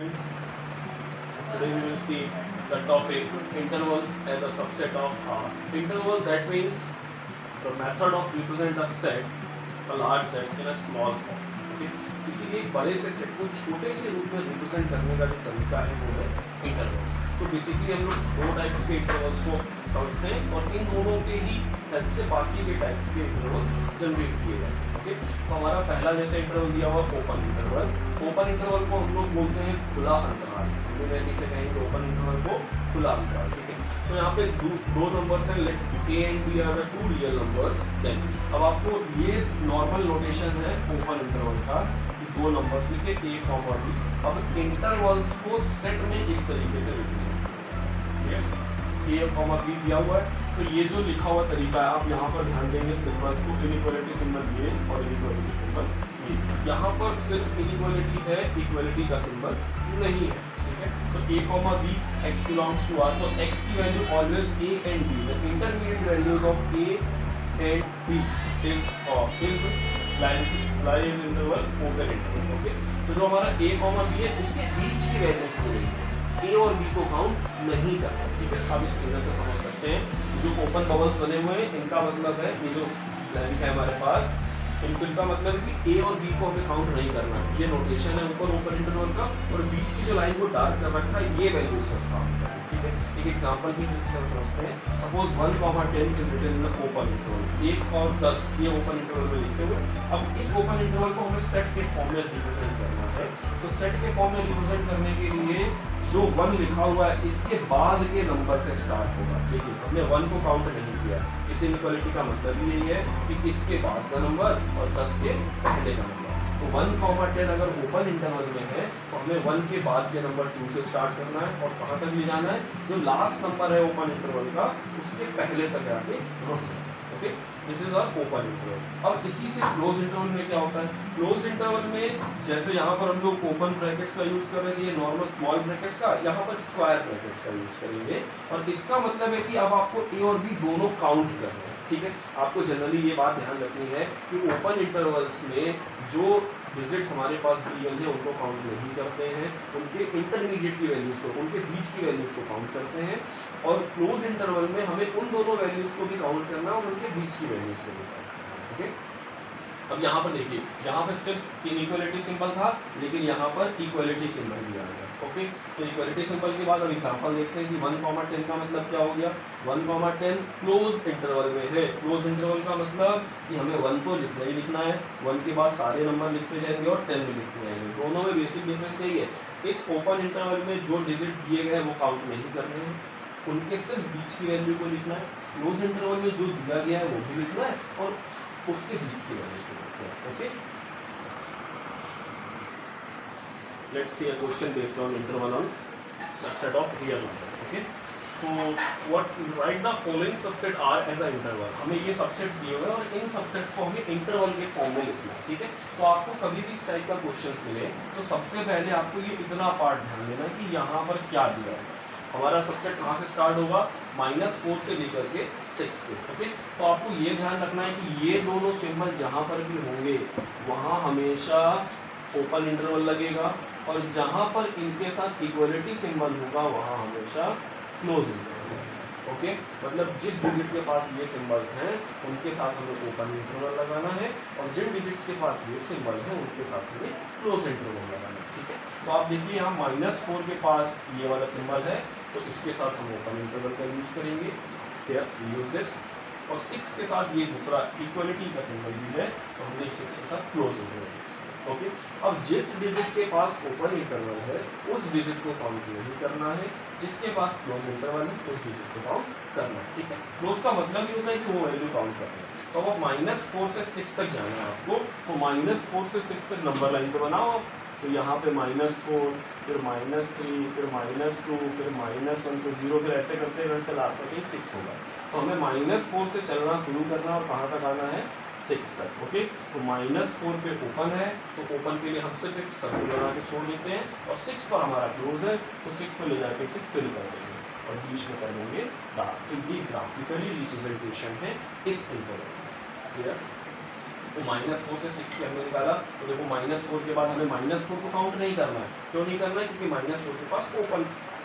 Friends, today we will see the topic intervals as a subset of R. Interval, that means the method of represent a set, a large set in a small form. Okay? किसी एक बड़े से set को छोटे से रूप में represent करने का जो तरीका है वो है इंटरवल्स। तो बेसिकली हम लोग दो टाइप्स के इंटरवल्स को समझते हैं और इन दोनों के ही हेल्प से बाकी के टाइप्स के इंटरवल्स जनरेट किए जाते हैं। ओके, तो हमारा पहला जैसे इंटरवल दिया हुआ ओपन इंटरवल। ओपन इंटरवल को हम लोग बोलते हैं खुला अंतराल, इंग्लिश से कहेंगे ओपन इंटरवल को खुला अंतराल। ठीक है, तो यहाँ पे दो नंबर्स हैं, let a and B are the two real numbers. Then अब आपको ये नॉर्मल नोटेशन है ओपन इंटरवल का, दो नंबर्स लिखे ए कॉमा बी। अब इंटरवल्स को सेट में इस तरीके से रिप्रेजेंट करेंगे, ए कॉमा बी दिया हुआ है। तो ये जो लिखा हुआ तरीका है, आप यहाँ पर ध्यान देंगे सिंबल्स को, इनइक्वालिटी सिंबल ये और इनइक्वालिटी सिंबल ये। यहाँ पर सिर्फ इनइक्वालिटी है, इक्वालिटी का सिंबल नहीं है। ठीक है, तो A comma B X belongs to R, तो एक्स की value always A and B, the intermediate values of A and B is lies interval open interval. Okay, तो जो हमारा ए कॉमा बी है इसके बीच की वैल्यूज को लेंगे, ए और बी को काउंट नहीं करना। ठीक है, आप इस तरह से समझ सकते हैं। जो ओपन बबल्स बने हुए हैं इनका मतलब है, ये जो ब्लैंक है हमारे पास, इनका मतलब है कि ए और बी को हमें काउंट नहीं करना है। ये नोटेशन है ऊपर ओपन इंटरवल का, और बीच की जो लाइन को डार्क कर रखा है ये वैल्यूज सब काउंट करना है। ठीक है, एक एग्जांपल भी समझते हैं। Suppose 1, 10 is written in the open interval, 1 और 10 ये ओपन इंटरवल में लिखे हुए। अब इस ओपन इंटरवल को हमें सेट के फॉर्म में रिप्रेजेंट करना है। तो सेट के फॉर्म में रिप्रेजेंट करने के लिए जो 1 लिखा हुआ है इसके बाद के नंबर से स्टार्ट होगा। देखिए, हमने 1 को काउंट नहीं किया। इस इनइक्वालिटी का मतलब यही है कि इसके बाद का नंबर और 10 के पहले का नंबर। तो 1, 10 अगर ओपन इंटरवल में है तो हमें 1 के बाद के नंबर 2 से स्टार्ट करना है और कहाँ तक ले जाना है, जो लास्ट नंबर है ओपन इंटरवल का उसके पहले तक आके रोकना है। Okay, this is our open interval. अब इसी से क्लोज इंटरवल में क्या होता है, क्लोज इंटरवल में जैसे यहाँ पर हम लोग ओपन ब्रैकेट्स का यूज कर रहे थे, नॉर्मल स्मॉल ब्रैकेट्स का, यहाँ पर स्क्वायर ब्रैकेट्स का यूज करेंगे। और इसका मतलब है कि अब आपको ए और बी दोनों काउंट करना है। ठीक है, आपको जनरली ये बात ध्यान रखनी है कि ओपन इंटरवल्स में जो डिजिट्स हमारे पास दी गई है उनको काउंट नहीं करते हैं, उनके इंटरमीडिएट की वैल्यूज को, उनके बीच की वैल्यूज को काउंट करते हैं। और क्लोज इंटरवल में हमें उन दोनों वैल्यूज को भी काउंट करना है और उनके बीच की वैल्यूज को भी काउंट करना है। ओके, अब यहाँ पर देखिए, यहाँ पर सिर्फ इनइक्वालिटी सिंबल था, लेकिन यहाँ पर इक्वालिटी सिंबल भी आ गया। ओके, तो इक्वालिटी सिंबल के बाद अब एग्जांपल देखते हैं कि 1, 10 का मतलब क्या हो गया। 1, 10 क्लोज इंटरवल में है। क्लोज इंटरवल का मतलब कि हमें 1 तो लिखना ही लिखना है, 1 के बाद सारे नंबर लिखते जाएंगे और 10 भी लिखते जाएंगे। दोनों में बेसिक डिफरेंस यही है, इस ओपन इंटरवल में जो डिजिट्स दिए गए हैं वो काउंट नहीं करने हैं, उनके सिर्फ बीच की वैल्यू को लिखना है। क्लोज इंटरवल में जो दिया गया है वो भी लिखना है और उसके बीच की वैल्यू को लिखना है। Okay, let's see a question based on interval on subset of real numbers. Okay, so what write the following subset R as a interval. हमें ये सबसेट्स दिए हुए हैं और इन सबसेट्स को हमें इंटरवल के फॉर्म में लिखना है। ठीक है, तो आपको कभी भी इस टाइप का क्वेश्चंस मिले तो सबसे पहले आपको ये इतना पार्ट ध्यान देना है कि यहाँ पर क्या दिया है। हमारा सबसेट कहाँ से स्टार्ट होगा, -4 से लेकर के 6 पे। ओके, तो आपको ये ध्यान रखना है कि ये दोनों सिंबल जहाँ पर भी होंगे वहाँ हमेशा ओपन इंटरवल लगेगा, और जहां पर इनके साथ इक्वलिटी सिंबल होगा वहां हमेशा क्लोज इंटरवल लगेगा। ओके, मतलब जिस डिजिट के पास ये सिंबल्स हैं उनके साथ हमें ओपन इंटरवल लगाना है, और जिन डिजिट्स के पास ये सिंबल है उनके साथ हमें क्लोज इंटरवल लगाना है। ठीक है, तो आप देखिए यहाँ -4 के पास ये वाला सिंबल है तो इसके साथ हम ओपन इंटरवल का यूज करेंगे, यूज दिस। और 6 के साथ ये दूसरा इक्वलिटी का सिंबल भी है तो हमने 6 के साथ क्लोज इंटरवल। ओके, अब जिस डिजिट के पास ओपन इंटरवल है उस डिजिट को काउंट नहीं करना है, जिसके पास क्लोज इंटरवल है उस डिजिट को काउंट करना है। ठीक है, क्लोज का मतलब ये होता है कि वो वैल्यू काउंट करना है। तो अब -4 से 6 तक जाना है आपको, तो -4 से 6 तक नंबर लाइन पे बनाओ आप। तो यहाँ पे -4, फिर -3, फिर -2, फिर -1, फिर 0, फिर ऐसे करते करते लास्ट में 6 होगा। तो हमें -4 से चलना शुरू करना और कहाँ तक आना है, 6 तक। ओके, तो -4 पे ओपन है तो ओपन के लिए हम सिर्फ एक सर्कल बना के छोड़ देते हैं, और 6 पर हमारा क्लोज है तो 6 पर ले जाके इसे फिल कर देंगे और बीच में कर देंगे डार्क। तो ये ग्राफिकली रिप्रेजेंटेशन है इस इंटरवल। क्लियर? तो -4 से 6 के हमने निकाला, तो देखो -4 के बाद हमें -4 को काउंट नहीं करना है। क्यों नहीं करना है? क्योंकि -4 के पास ओपन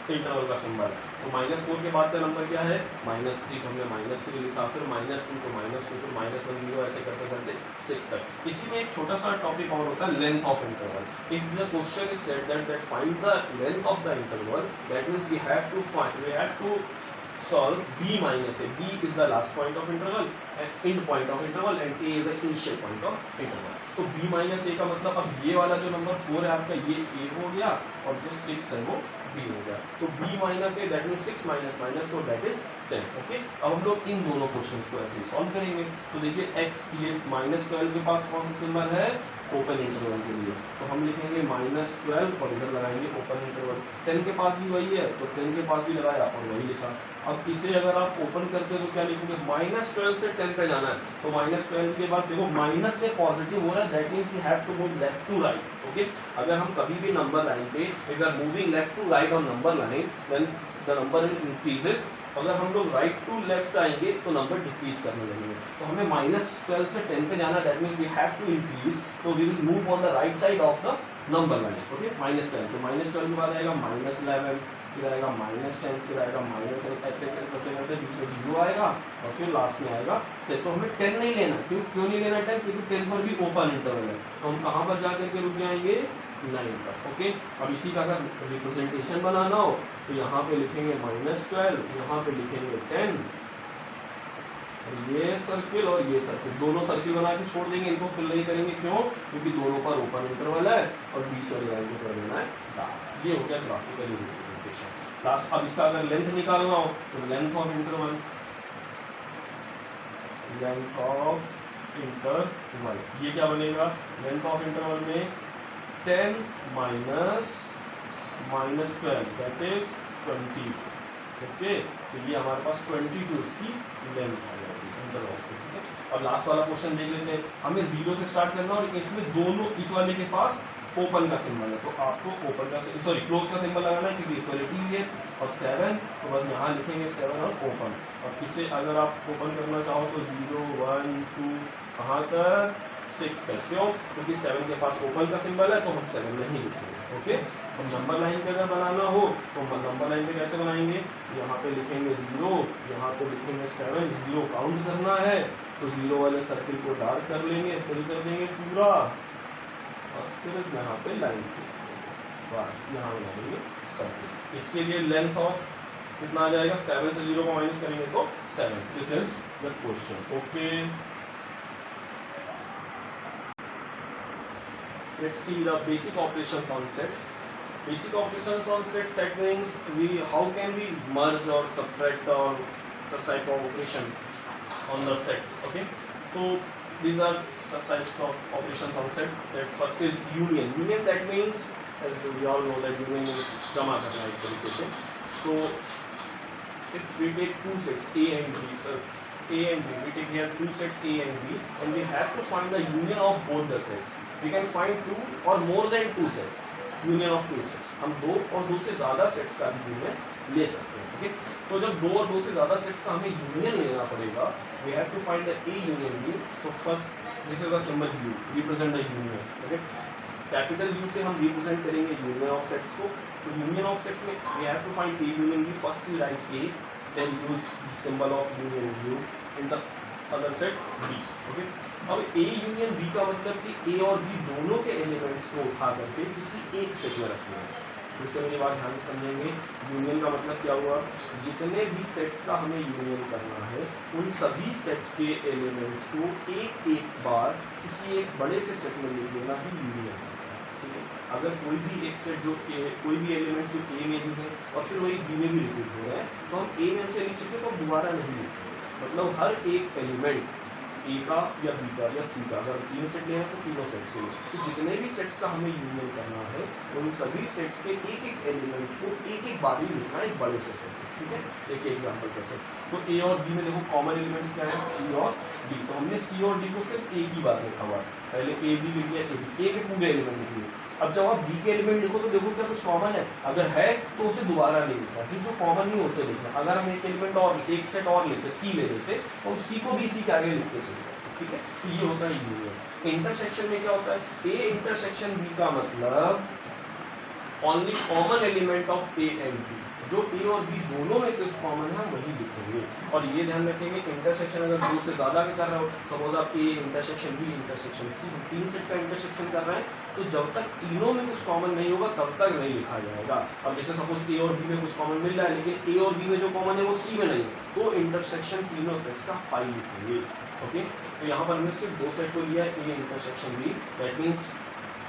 इंटरवल का सिंबल है। तो -4 के बाद का नंबर क्या है? -3, तो हमने -3 लिखा, फिर -2 तो -2, फिर -1 0, ऐसे करते करते 6 तक। इसी में एक छोटा सा टॉपिक और होता है length of interval. If the question is said that find the length of the interval, that means we have to solve b minus a. b is the last point of interval and end point of interval and a is the initial point of interval. तो b minus a का मतलब अब ये वाला जो number 4 है आपका, ये a हो गया और जो 6 है वो b हो गया। तो b minus a that means 6 minus -4 that is 10। Okay, अब हम लोग इन दोनों क्वेश्चंस को ऐसे सॉल्व करेंगे। तो देखिए x, ये -12 के पास कौन सा सिंबल है? ओपन इंटरवल के लिए, तो हम लिखेंगे -12 और इधर लगाएंगे ओपन इंटरवल। 10 के पास भी वही है, तो 10 के पास भी लगाया और वही लिखा। अब इसे अगर आप ओपन करते हो तो क्या लिखोगे? -12 से 10 पे जाना है, तो -12 के बाद देखो माइनस से पॉजिटिव हो रहा है, that means we have to move left to right. Okay, अगर हम कभी भी नंबर लाइन पे if are moving left to right on number line, then the number increases. अगर हम लोग राइट टू लेफ्ट आएंगे तो नंबर डिक्रीज करने लगेंगे। तो हमें -12 से 10 पे जाना, that means we have to increase, तो we will move on the right side of the number line. Okay, -12, तो -12 के बाद आएगा -11, फिर आएगा -10, फिर आएगा -8, करते करते बीच में 0 आएगा और फिर लास्ट में आएगा 10। तो हमें 10 नहीं लेना, क्यों नहीं लेना 10? क्योंकि 10 पर भी ओपन इंटरवल है, तो हम कहाँ पर जाकर के रुक जाएंगे? 9 पर। ओके, अब इसी का अगर रिप्रेजेंटेशन बनाना हो तो यहाँ पे लिखेंगे -12, यहाँ पे लिखेंगे 10, ये सर्किल और ये सर्किल, दोनों सर्किल बना के छोड़ देंगे, इनको फिल नहीं करेंगे। क्यों? क्योंकि दोनों पर ओपन इंटरवल है और बीच वाली लाइन को कर देना है डार्क। ये हो गया ग्राफिकली रिप्रेजेंटेशन। लास्ट, अब इसका अगर लेंथ निकालना हो तो लेंथ ऑफ इंटरवल, ये क्या बनेगा? लेंथ ऑफ इंटरवल में 10 माइनस 12 दैट इज 20। ओके, तो ये हमारे पास 22 इसकी लेंथ आ जाएगी इंटरवल की। ठीक है, अब लास्ट वाला क्वेश्चन देख लेते हैं। हमें 0 से स्टार्ट करना और इसमें दोनों, इस वाले के पास ओपन का सिंबल है, तो आपको ओपन का क्लोज का सिंबल लगाना है क्योंकि इक्वलिटी है। और 7, तो बस यहाँ लिखेंगे 7 और ओपन। और इसे अगर आप ओपन करना चाहो तो 0 1 2 कहाँ तक? 6 तक। क्यों? क्योंकि 7 के पास ओपन का सिंबल है, तो हम 7 नहीं लिखेंगे। ओके, अब नंबर लाइन पे अगर बनाना हो तो नंबर लाइन पे कैसे बनाएंगे? यहाँ पे लिखेंगे 0, यहाँ पे लिखेंगे 7, 0 काउंट करना है तो 0 वाले सर्किल को डार्क कर लेंगे, फिल कर देंगे पूरा और फिर यहाँ पे लाइन बस यहाँ लगाएंगे सर्किल। इसके लिए लेंथ ऑफ कितना आ जाएगा? 7 से 0 को माइनस करेंगे तो 7। This is the question. Okay, let's see the basic operations on sets. Basic operations on sets, that means how can we merge or subtract or such type of operation on the sets. Okay, so these are such types of operations on set. That first is union. Union, that means as we all know that union is जमा करना एक तरीके से। तो if we take two sets A and B, so A and B, we take here two sets A and B, and we have to find the union of both the sets. We can find two or more than two sets, union of two sets. हम दो और दो से ज़्यादा sets का भी union ले सकते हैं। ओके, तो जब दो और दो से ज़्यादा सेट्स का हमें यूनियन लेना पड़ेगा, we have to find the A union B. तो first this is the symbol U, represent the union. Okay, capital U से हम रिप्रेजेंट करेंगे यूनियन ऑफ सेट्स को। तो यूनियन ऑफ सेट्स में we have to find A union B. First we write A, then use symbol of union U in the other set B. Okay, अब A union B का मतलब कि A और B दोनों के elements को उठा करके किसी एक सेट में रखना है। फिर से मेरी बात ध्यान से समझेंगे। यूनियन का मतलब क्या हुआ? जितने भी सेट्स का हमें यूनियन करना है, उन सभी सेट के एलिमेंट्स को एक एक बार किसी एक बड़े से सेट में लिख देना ही यूनियन है। ठीक है, अगर कोई भी एक सेट जो कोई भी एलिमेंट जो A में भी है और फिर वही B में भी रिपीट हो रहा है, तो हम A में से लिख सकते तो दोबारा नहीं लिखेंगे। मतलब हर एक एलिमेंट A का या B का या C का, अगर तीन सेट लेना तो तीनों सेट्स के लिए, तो जितने भी सेट्स का हमें यूनियन करना है उन सभी सेट्स के एक एक एलिमेंट को एक एक बार ही लिखना है एक बड़े से सेट। ठीक है, देखिए एग्जांपल कैसे। तो A और B में देखो कॉमन एलिमेंट्स क्या है? C और D। तो हमने C और D को सिर्फ एक ही बार लिखा हुआ, पहले A B लिख दिया, A के पूरे एलिमेंट लिख लिए। अब जब आप B के एलिमेंट लिखो तो देखो क्या कुछ कॉमन है, अगर है तो उसे दोबारा नहीं लिखना, फिर जो कॉमन नहीं उसे लिखना। अगर हम एक एलिमेंट और एक सेट और लेते C ले लेते तो C को भी C के आगे लिखते चले। ठीक है, तो ये होता है यूनियन। इंटरसेक्शन में क्या होता है, ए इंटरसेक्शन बी का मतलब only common element of A and B, जो ए और बी दोनों में सिर्फ कॉमन है वही लिखेंगे। और ये ध्यान रखेंगे इंटरसेक्शन अगर दो से ज्यादा के कर रहे हो, सपोज आप A intersection B intersection C, तीन सेट का इंटरसेक्शन कर रहे हैं, तो जब तक तीनों में कुछ कॉमन नहीं होगा तब तक नहीं लिखा जाएगा। अब जैसे सपोज ए और बी में कुछ कॉमन मिल रहा है लेकिन ए और बी में जो कॉमन है वो सी में नहीं है, तो इंटरसेक्शन तीनों सेट्स का फाई लिखेंगे। ओके, तो यहाँ पर हमने सिर्फ दो सेट को लिया है, A intersection B, that means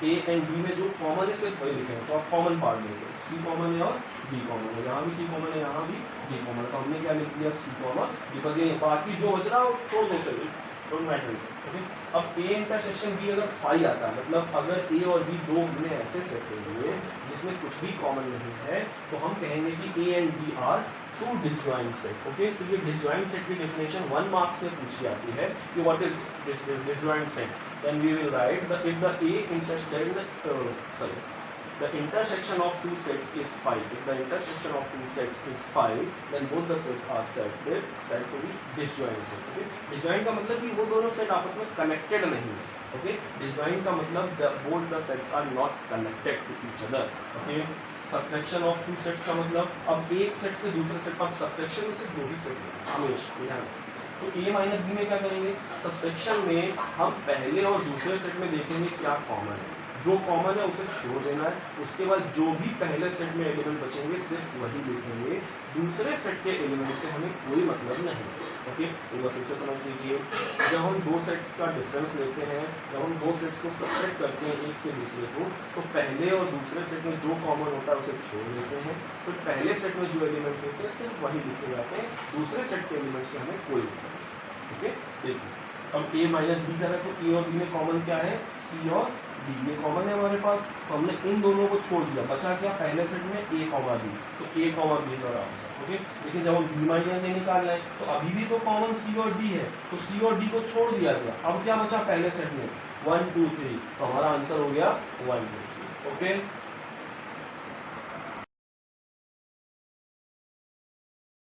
A and B में जो कॉमन है सिर्फ वही लिखेंगे। तो आप कॉमन पार्ट लेंगे, सी कॉमन है और बी कॉमन है, यहाँ भी सी कॉमन है यहाँ भी बी कॉमन है, तो हमने क्या लिख दिया सी कॉमन, बिकॉज ये बाकी जो बच रहा है वो छोड़ दो, सही डोंट मैटर। ओके, अब ए इंटरसेक्शन बी अगर फाई आता है, मतलब अगर ए और बी दो हमने ऐसे सेट हुए जिसमें कुछ भी कॉमन नहीं है, तो हम कहेंगे कि A and B are two disjoint set. Okay, तो ये डिसजॉइंट सेट की डेफिनेशन 1 मार्क्स में पूछी जाती है कि what is disjoint set. Then we will write that if the the intersection of two sets is phi. If the intersection of two sets is phi, then both the sets are said to be disjoint set. Okay, disjoint का मतलब कि वो दोनों set आपस में connected नहीं है। Okay, disjoint का मतलब both the sets are not connected to each other. Okay, subtraction of two sets का मतलब अब एक सेट से दूसरे सेट, अब subtraction से दो ही सेट हमेशा ध्यान। तो a माइनस बी में क्या करेंगे, सब्सट्रैक्शन में हम पहले और दूसरे सेट में देखेंगे क्या कॉमन है, जो कॉमन है उसे छोड़ देना है, उसके बाद जो भी पहले सेट में एलिमेंट बचेंगे सिर्फ वही लिखेंगे, दूसरे सेट के एलिमेंट से हमें कोई मतलब नहीं। ओके, एक बार फिर से समझ लीजिए, जब हम दो सेट्स का डिफरेंस लेते हैं, जब हम दो सेट्स को सब्ट्रैक्ट करते हैं एक से दूसरे को, तो पहले और दूसरे सेट में जो कॉमन होता है उसे छोड़ देते हैं, फिर पहले सेट में जो एलिमेंट होते हैं सिर्फ वही लिखे जाते हैं, दूसरे सेट के एलिमेंट से हमें कोई मतलब। ओके, देखिए अब a माइनस बी कर रहे हैं, तो a और b में कॉमन क्या है, c और d, ये कॉमन है हमारे पास, तो हमने इन दोनों को छोड़ दिया, बचा क्या पहले सेट में a कॉमा b, तो a comma b sir answer. Okay, लेकिन जब हम b माइनस a निकाल रहे हैं तो अभी भी तो कॉमन c और d है, तो c और d को छोड़ दिया गया, अब क्या बचा पहले सेट में 1 2 3, तो हमारा आंसर हो गया 1 2 3। ओके।